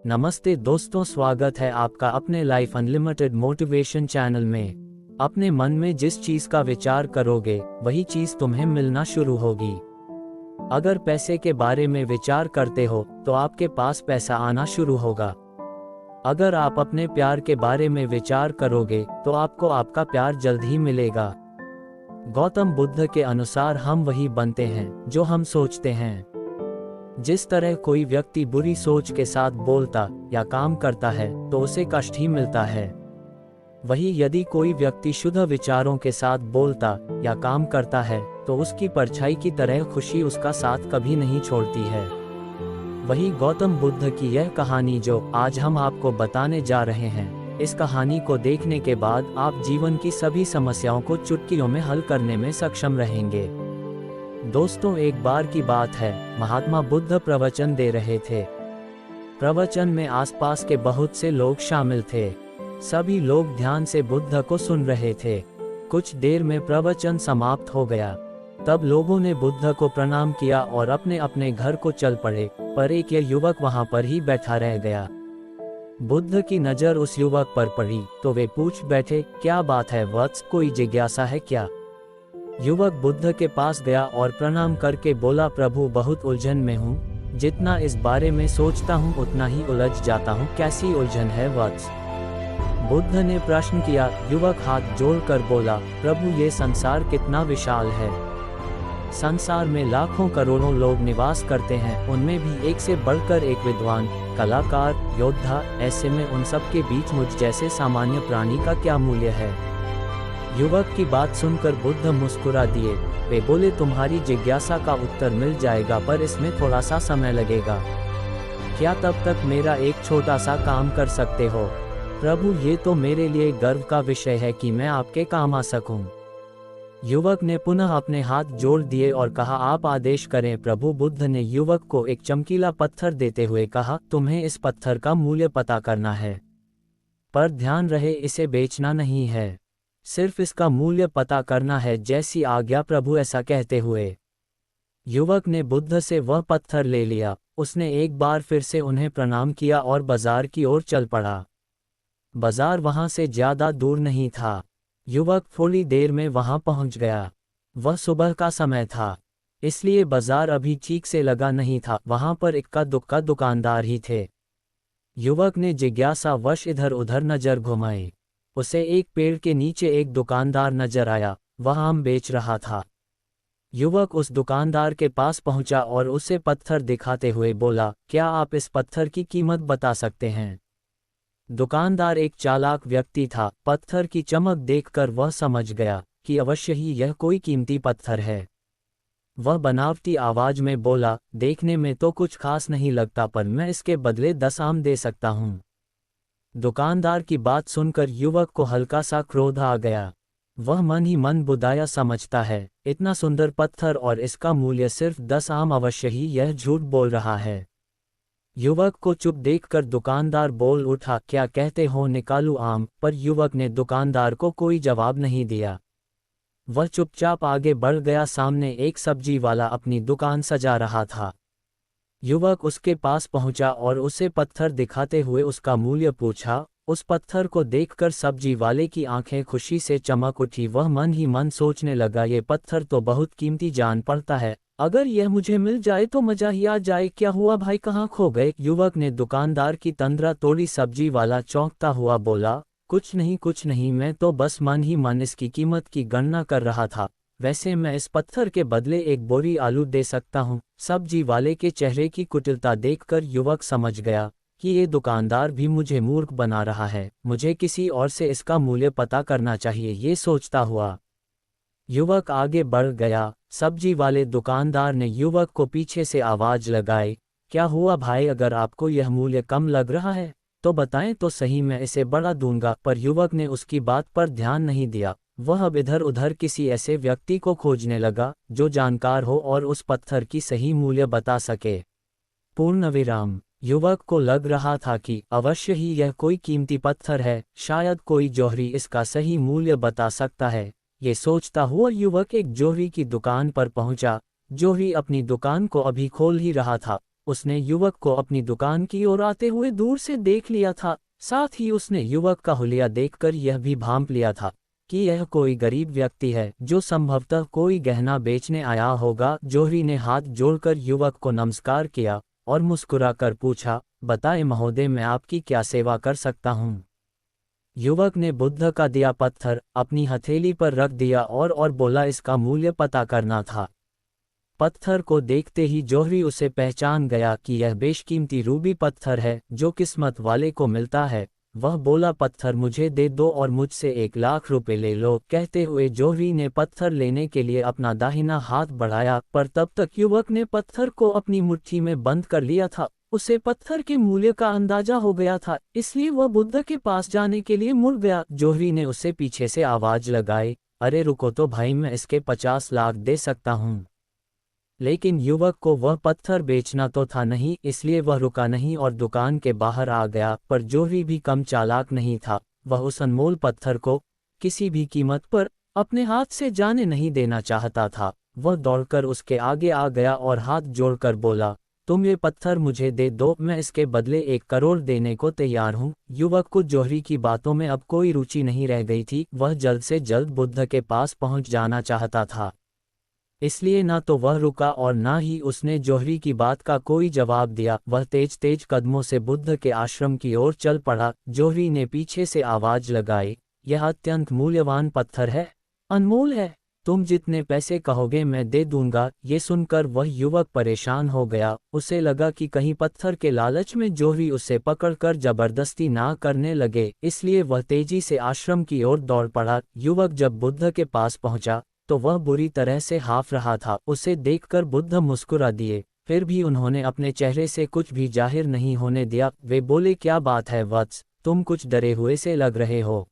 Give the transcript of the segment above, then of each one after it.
नमस्ते दोस्तों, स्वागत है आपका अपने लाइफ अनलिमिटेड मोटिवेशन चैनल में। अपने मन में जिस चीज का विचार करोगे वही चीज तुम्हें मिलना शुरू होगी। अगर पैसे के बारे में विचार करते हो तो आपके पास पैसा आना शुरू होगा। अगर आप अपने प्यार के बारे में विचार करोगे तो आपको आपका प्यार जल्द ही मिलेगा। गौतम बुद्ध के अनुसार हम वही बनते हैं जो हम सोचते हैं। जिस तरह कोई व्यक्ति बुरी सोच के साथ बोलता या काम करता है तो उसे कष्ट ही मिलता है, वही यदि कोई व्यक्ति शुद्ध विचारों के साथ बोलता या काम करता है तो उसकी परछाई की तरह खुशी उसका साथ कभी नहीं छोड़ती है। वही गौतम बुद्ध की यह कहानी जो आज हम आपको बताने जा रहे हैं, इस कहानी को देखने के बाद आप जीवन की सभी समस्याओं को चुटकियों में हल करने में सक्षम रहेंगे। दोस्तों, एक बार की बात है, महात्मा बुद्ध प्रवचन दे रहे थे। प्रवचन में आसपास के बहुत से लोग शामिल थे। सभी लोग ध्यान से बुद्ध को सुन रहे थे। कुछ देर में प्रवचन समाप्त हो गया। तब लोगों ने बुद्ध को प्रणाम किया और अपने अपने घर को चल पड़े, पर एक युवक वहां पर ही बैठा रह गया। बुद्ध की नजर उस युवक पर पड़ी तो वे पूछ बैठे, क्या बात है वत्स, कोई जिज्ञासा है क्या? युवक बुद्ध के पास गया और प्रणाम करके बोला, प्रभु बहुत उलझन में हूँ, जितना इस बारे में सोचता हूँ उतना ही उलझ जाता हूँ, कैसी उलझन है वत्स? बुद्ध ने प्रश्न किया। युवक हाथ जोड़कर बोला, प्रभु ये संसार कितना विशाल है। संसार में लाखों करोड़ों लोग निवास करते हैं, उनमें भी एक से बढ़कर एक विद्वान, कलाकार, योद्धा। ऐसे में उन सब के बीच मुझ जैसे सामान्य प्राणी का क्या मूल्य है? युवक की बात सुनकर बुद्ध मुस्कुरा दिए। वे बोले, तुम्हारी जिज्ञासा का उत्तर मिल जाएगा, पर इसमें थोड़ा सा समय लगेगा। क्या तब तक मेरा एक छोटा सा काम कर सकते हो? प्रभु ये तो मेरे लिए गर्व का विषय है कि मैं आपके काम आ सकूं। युवक ने पुनः अपने हाथ जोड़ दिए और कहा, आप आदेश करें प्रभु। बुद्ध ने युवक को एक चमकीला पत्थर देते हुए कहा, तुम्हें इस पत्थर का मूल्य पता करना है, पर ध्यान रहे इसे बेचना नहीं है, सिर्फ इसका मूल्य पता करना है, जैसी आज्ञा प्रभु। ऐसा कहते हुए युवक ने बुद्ध से वह पत्थर ले लिया। उसने एक बार फिर से उन्हें प्रणाम किया और बाजार की ओर चल पड़ा। बाजार वहां से ज्यादा दूर नहीं था। युवक थोड़ी देर में वहां पहुंच गया। वह सुबह का समय था, इसलिए बाजार अभी ठीक से लगा नहीं था। वहां पर इक्का दुक्का दुकानदार ही थे। युवक ने जिज्ञासावश इधर उधर नजर घुमाई। उसे एक पेड़ के नीचे एक दुकानदार नजर आया, वह आम बेच रहा था। युवक उस दुकानदार के पास पहुंचा और उसे पत्थर दिखाते हुए बोला, क्या आप इस पत्थर की कीमत बता सकते हैं? दुकानदार एक चालाक व्यक्ति था। पत्थर की चमक देखकर वह समझ गया कि अवश्य ही यह कोई कीमती पत्थर है। वह बनावटी आवाज में बोला, देखने में तो कुछ खास नहीं लगता, पर मैं इसके बदले 10 आम दे सकता हूँ। दुकानदार की बात सुनकर युवक को हल्का सा क्रोध आ गया। वह मन ही मन बुदाया समझता है, इतना सुंदर पत्थर और इसका मूल्य सिर्फ 10 आम, अवश्य ही यह झूठ बोल रहा है। युवक को चुप देखकर दुकानदार बोल उठा, क्या कहते हो, निकालूं आम? पर युवक ने दुकानदार को कोई जवाब नहीं दिया। वह चुपचाप आगे बढ़ गया। सामने एक सब्जी वाला अपनी दुकान सजा रहा था। युवक उसके पास पहुंचा और उसे पत्थर दिखाते हुए उसका मूल्य पूछा। उस पत्थर को देखकर सब्जी वाले की आंखें खुशी से चमक उठी। वह मन ही मन सोचने लगा, ये पत्थर तो बहुत कीमती जान पड़ता है, अगर यह मुझे मिल जाए तो मजा ही आ जाए। क्या हुआ भाई, कहाँ खो गए? युवक ने दुकानदार की तंद्रा तोड़ी। सब्जी वाला चौंकता हुआ बोला, कुछ नहीं, मैं तो बस मन ही मन इसकी कीमत की गणना कर रहा था। वैसे मैं इस पत्थर के बदले एक बोरी आलू दे सकता हूँ। सब्जी वाले के चेहरे की कुटिलता देखकर युवक समझ गया कि ये दुकानदार भी मुझे मूर्ख बना रहा है, मुझे किसी और से इसका मूल्य पता करना चाहिए। ये सोचता हुआ युवक आगे बढ़ गया। सब्जी वाले दुकानदार ने युवक को पीछे से आवाज लगाई, क्या हुआ भाई, अगर आपको यह मूल्य कम लग रहा है तो बताएं तो सही, मैं इसे बढ़ा दूंगा। पर युवक ने उसकी बात पर ध्यान नहीं दिया। वह अब इधर उधर किसी ऐसे व्यक्ति को खोजने लगा जो जानकार हो और उस पत्थर की सही मूल्य बता सके। पूर्ण विराम। युवक को लग रहा था कि अवश्य ही यह कोई कीमती पत्थर है, शायद कोई जौहरी इसका सही मूल्य बता सकता है। ये सोचता हुआ युवक एक जौहरी की दुकान पर पहुंचा। जौहरी अपनी दुकान को अभी खोल ही रहा था। उसने युवक को अपनी दुकान की ओर आते हुए दूर से देख लिया था। साथ ही उसने युवक का हुलिया देखकर यह भी भांप लिया था कि यह कोई गरीब व्यक्ति है जो संभवतः कोई गहना बेचने आया होगा। जौहरी ने हाथ जोड़कर युवक को नमस्कार किया और मुस्कुराकर पूछा, बताएं महोदय, मैं आपकी क्या सेवा कर सकता हूँ। युवक ने बुद्ध का दिया पत्थर अपनी हथेली पर रख दिया और बोला, इसका मूल्य पता करना था। पत्थर को देखते ही जौहरी उसे पहचान गया कि यह बेशकीमती रूबी पत्थर है जो किस्मत वाले को मिलता है। वह बोला, पत्थर मुझे दे दो और मुझसे 1 लाख रुपए ले लो। कहते हुए जौहरी ने पत्थर लेने के लिए अपना दाहिना हाथ बढ़ाया, पर तब तक युवक ने पत्थर को अपनी मुट्ठी में बंद कर लिया था। उसे पत्थर के मूल्य का अंदाजा हो गया था, इसलिए वह बुद्ध के पास जाने के लिए मुड़ गया। जौहरी ने उसे पीछे से आवाज लगाई, अरे रुको तो भाई, मैं इसके 50 लाख दे सकता हूँ। लेकिन युवक को वह पत्थर बेचना तो था नहीं, इसलिए वह रुका नहीं और दुकान के बाहर आ गया। पर जौहरी भी कम चालाक नहीं था। वह उस अनमोल पत्थर को किसी भी कीमत पर अपने हाथ से जाने नहीं देना चाहता था। वह दौड़कर उसके आगे आ गया और हाथ जोड़कर बोला, तुम ये पत्थर मुझे दे दो, मैं इसके बदले 1 करोड़ देने को तैयार हूँ। युवक को जौहरी की बातों में अब कोई रुचि नहीं रह गई थी। वह जल्द से जल्द बुद्ध के पास पहुँच जाना चाहता था, इसलिए ना तो वह रुका और ना ही उसने जौहरी की बात का कोई जवाब दिया। वह तेज तेज कदमों से बुद्ध के आश्रम की ओर चल पड़ा। जौहरी ने पीछे से आवाज लगाई, यह अत्यंत मूल्यवान पत्थर है, अनमोल है, तुम जितने पैसे कहोगे मैं दे दूंगा। ये सुनकर वह युवक परेशान हो गया। उसे लगा कि कहीं पत्थर के लालच में जौहरी उसे पकड़कर जबरदस्ती ना करने लगे, इसलिए वह तेजी से आश्रम की ओर दौड़ पड़ा। युवक जब बुद्ध के पास पहुंचा तो वह बुरी तरह से हाफ रहा था। उसे देखकर बुद्ध मुस्कुरा दिए, फिर भी उन्होंने अपने चेहरे से कुछ भी जाहिर नहीं होने दिया। वे बोले, क्या बात है वत्स, तुम कुछ डरे हुए से लग रहे हो।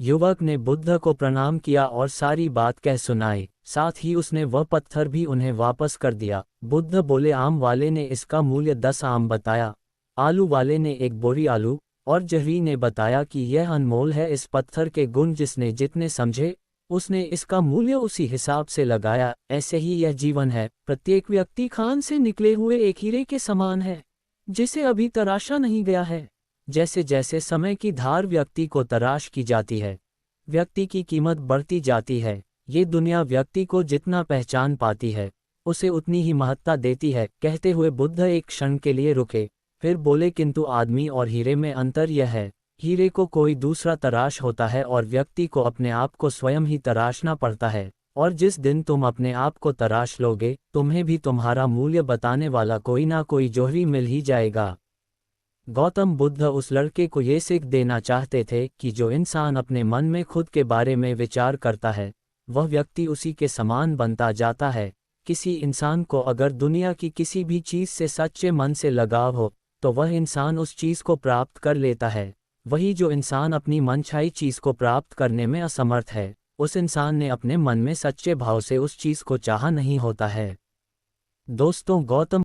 युवक ने बुद्ध को प्रणाम किया और सारी बात कह सुनाई। साथ ही उसने वह पत्थर भी उन्हें वापस कर दिया। बुद्ध बोले, आम वाले ने इसका मूल्य 10 आम बताया, आलू वाले ने 1 बोरी आलू, और जौहरी ने बताया कि यह अनमोल है। इस पत्थर के गुण जिसने जितने समझे उसने इसका मूल्य उसी हिसाब से लगाया। ऐसे ही यह जीवन है, प्रत्येक व्यक्ति खान से निकले हुए एक हीरे के समान है जिसे अभी तराशा नहीं गया है। जैसे जैसे समय की धार व्यक्ति को तराश की जाती है, व्यक्ति की कीमत बढ़ती जाती है। ये दुनिया व्यक्ति को जितना पहचान पाती है उसे उतनी ही महत्ता देती है। कहते हुए बुद्ध एक क्षण के लिए रुके, फिर बोले, किंतु आदमी और हीरे में अंतर यह है, हीरे को कोई दूसरा तराश होता है और व्यक्ति को अपने आप को स्वयं ही तराशना पड़ता है। और जिस दिन तुम अपने आप को तराश लोगे, तुम्हें भी तुम्हारा मूल्य बताने वाला कोई ना कोई जौहरी मिल ही जाएगा। गौतम बुद्ध उस लड़के को ये सीख देना चाहते थे कि जो इंसान अपने मन में खुद के बारे में विचार करता है वह व्यक्ति उसी के समान बनता जाता है। किसी इंसान को अगर दुनिया की किसी भी चीज़ से सच्चे मन से लगाव हो तो वह इंसान उस चीज़ को प्राप्त कर लेता है। वही जो इंसान अपनी मनचाही चीज़ को प्राप्त करने में असमर्थ है, उस इंसान ने अपने मन में सच्चे भाव से उस चीज़ को चाहा नहीं होता है। दोस्तों, गौतम